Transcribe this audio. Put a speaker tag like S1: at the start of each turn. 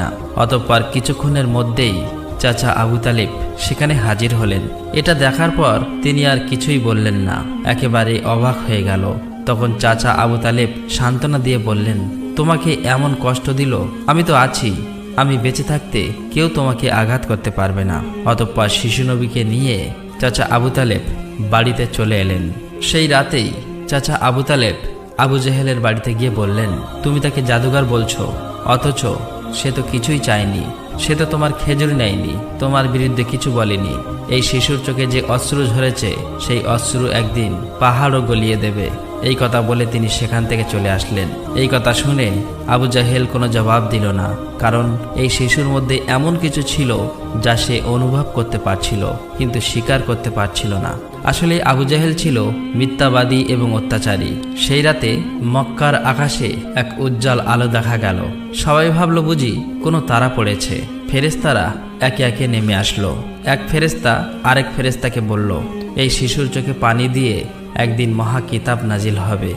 S1: না। অতঃপর কিছুক্ষণের মধ্যেই চাচা আবু তালেব সেখানে হাজির হলেন। এটা দেখার পর তিনি আর কিছুই বললেন না, একেবারে অবাক হয়ে গেল। তখন চাচা আবু তালেব সান্ত্বনা দিয়ে বললেন, তোমাকে এমন কষ্ট দিল, আমি তো আছি, আমি বেঁচে থাকতে কেউ তোমাকে আঘাত করতে পারবে না। অতঃপর শিশু নবীকে নিয়ে চাচা আবু তালেব বাড়িতে চলে এলেন। সেই রাতেই চাচা আবু তালেব আবু জেহেলের বাড়িতে গিয়ে বললেন, তুমি তাকে জাদুঘর বলছো, অথচ সে তো কিছুই চায়নি, সে তো তোমার খেজুর নেয়নি, তোমার বিরুদ্ধে কিছু বলেনি। এই শিশুর চোখে যে অশ্রু ঝরেছে সেই অশ্রু একদিন পাহাড়ও গলিয়ে দেবে। এই কথা বলে তিনি সেখান থেকে চলে আসলেন। এই কথা শুনে আবু জাহেল কোনো জবাব দিল না, কারণ এই শিশুর মধ্যে এমন কিছু ছিল যা সে অনুভব করতে পারছিল কিন্তু স্বীকার করতে পারছিল না। আসলে আবু জাহেল ছিল মিথ্যাবাদী এবং অত্যাচারী। সেই রাতে মক্কার আকাশে এক উজ্জ্বল আলো দেখা গেল। সবাই ভাবল বুঝি কোনো তারা পড়েছে। ফেরেশতারা একে একে নেমে আসলো। এক ফেরেশতা আরেক ফেরেশতাকে বলল, এই শিশুর চোখে পানি দিয়ে একদিন মহা কিতাব নাজিল হবে।